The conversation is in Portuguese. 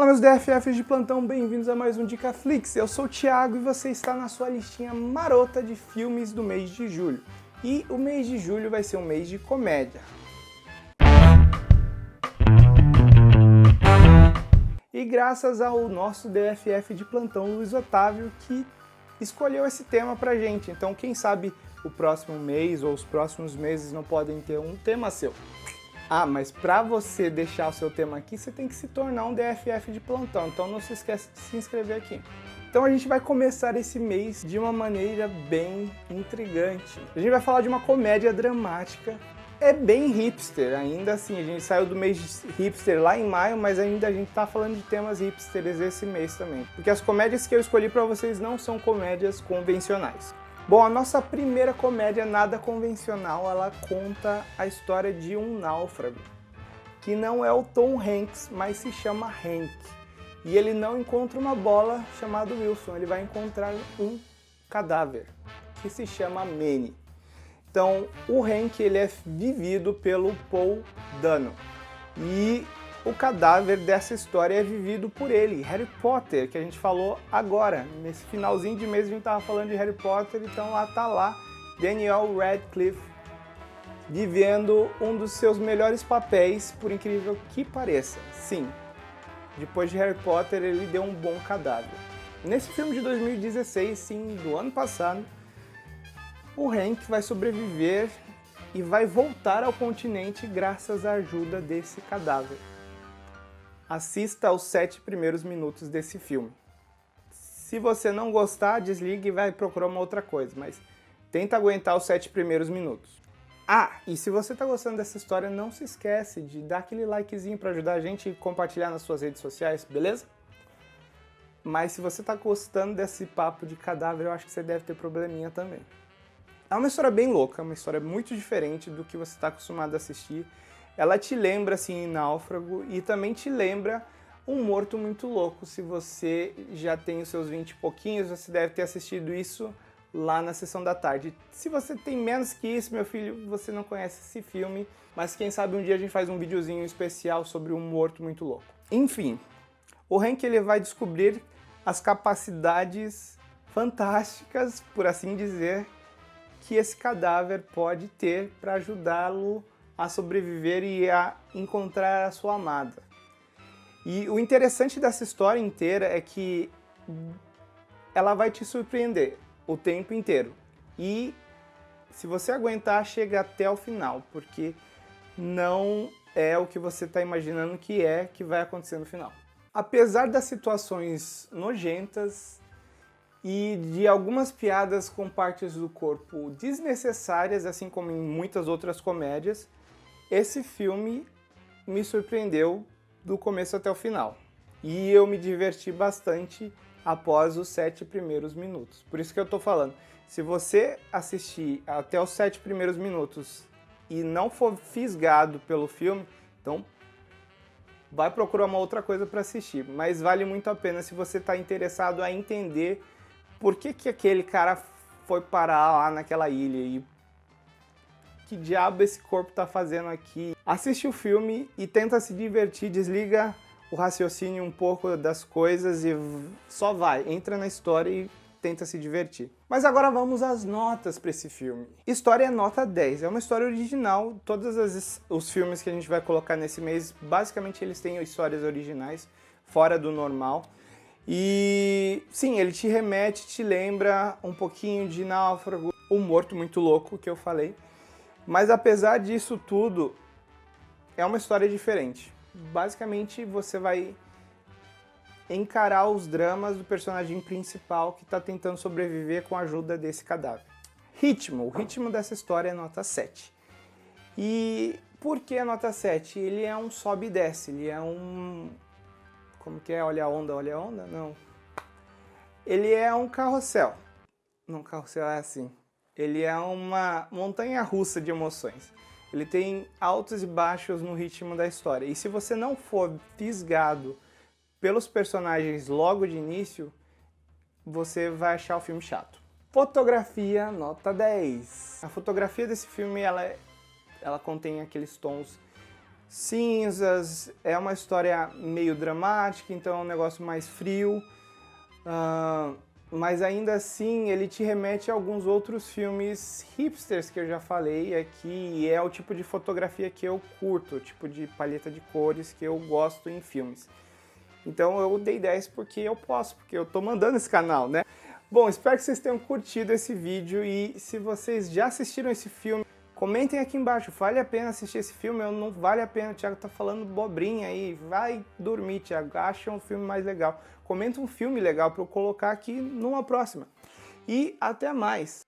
meus DFFs de plantão, bem-vindos a mais um Dicaflix. Eu sou o Thiago e você está na sua listinha marota de filmes do mês de julho. E o mês de julho vai ser um mês de comédia. E graças ao nosso DFF de plantão, Luiz Otávio, que escolheu esse tema pra gente. Então, quem sabe o próximo mês ou os próximos meses não podem ter um tema seu. Ah, mas para você deixar o seu tema aqui, você tem que se tornar um DFF de plantão, então não se esqueça de se inscrever aqui. Então a gente vai começar esse mês de uma maneira bem intrigante. A gente vai falar de uma comédia dramática, é bem hipster, ainda assim, a gente saiu do mês hipster lá em maio, mas ainda a gente tá falando de temas hipsters esse mês também. Porque as comédias que eu escolhi para vocês não são comédias convencionais. Bom, a nossa primeira comédia nada convencional, ela conta a história de um náufrago, que não é o Tom Hanks, mas se chama Hank. E ele não encontra uma bola chamada Wilson, ele vai encontrar um cadáver, que se chama Manny. Então, o Hank ele é vivido pelo Paul Dano. E o cadáver dessa história é vivido por ele, Harry Potter, que a gente falou agora. Nesse finalzinho de mês a gente estava falando de Harry Potter, então tá lá Daniel Radcliffe vivendo um dos seus melhores papéis, por incrível que pareça. Sim, depois de Harry Potter ele deu um bom cadáver. Nesse filme de 2016, sim, do ano passado, o Hank vai sobreviver e vai voltar ao continente graças à ajuda desse cadáver. Assista aos 7 primeiros minutos desse filme. Se você não gostar, desligue e vai procurar uma outra coisa, mas tenta aguentar os 7 primeiros minutos. Ah, e se você está gostando dessa história, não se esquece de dar aquele likezinho para ajudar a gente e compartilhar nas suas redes sociais, beleza? Mas se você está gostando desse papo de cadáver, eu acho que você deve ter probleminha também. É uma história bem louca, uma história muito diferente do que você está acostumado a assistir. Ela te lembra, assim, Náufrago e também te lembra Um Morto Muito Louco. Se você já tem os seus 20 e pouquinhos, você deve ter assistido isso lá na sessão da tarde. Se você tem menos que isso, meu filho, você não conhece esse filme, mas quem sabe um dia a gente faz um videozinho especial sobre Um Morto Muito Louco. Enfim, o Hank ele vai descobrir as capacidades fantásticas, por assim dizer, que esse cadáver pode ter para ajudá-lo a sobreviver e a encontrar a sua amada. E o interessante dessa história inteira é que ela vai te surpreender o tempo inteiro. E se você aguentar, chega até o final, porque não é o que você está imaginando que vai acontecer no final. Apesar das situações nojentas e de algumas piadas com partes do corpo desnecessárias, assim como em muitas outras comédias, esse filme me surpreendeu do começo até o final. E eu me diverti bastante após os 7 primeiros minutos. Por isso que eu tô falando, se você assistir até os 7 primeiros minutos e não for fisgado pelo filme, então vai procurar uma outra coisa para assistir. Mas vale muito a pena se você está interessado a entender por que aquele cara foi parar lá naquela ilha e que diabo esse corpo tá fazendo aqui. Assiste o filme e tenta se divertir, desliga o raciocínio um pouco das coisas e só vai, entra na história e tenta se divertir. Mas agora vamos às notas para esse filme. História é nota 10, é uma história original, todos os filmes que a gente vai colocar nesse mês, basicamente eles têm histórias originais, fora do normal. E sim, ele te remete, te lembra um pouquinho de Náufrago, Um Morto Muito Louco, que eu falei. Mas apesar disso tudo, é uma história diferente. Basicamente, você vai encarar os dramas do personagem principal que está tentando sobreviver com a ajuda desse cadáver. O ritmo dessa história é nota 7. E por que a nota 7? Ele é um sobe e desce, ele é um... Como que é? Olha a onda, olha a onda? Não. Ele é um carrossel. Não, carrossel é assim. Ele é uma montanha-russa de emoções. Ele tem altos e baixos no ritmo da história. E se você não for fisgado pelos personagens logo de início, você vai achar o filme chato. Fotografia, nota 10. A fotografia desse filme, ela contém aqueles tons cinzas, é uma história meio dramática, então é um negócio mais frio, mas ainda assim ele te remete a alguns outros filmes hipsters que eu já falei aqui, e é o tipo de fotografia que eu curto, o tipo de paleta de cores que eu gosto em filmes. Então eu dei 10 porque eu posso, porque eu tô mandando esse canal, né? Bom, espero que vocês tenham curtido esse vídeo e se vocês já assistiram esse filme, comentem aqui embaixo, vale a pena assistir esse filme ou não vale a pena, o Thiago tá falando bobrinha aí, vai dormir, Thiago, acha um filme mais legal. Comenta um filme legal para eu colocar aqui numa próxima. E até mais!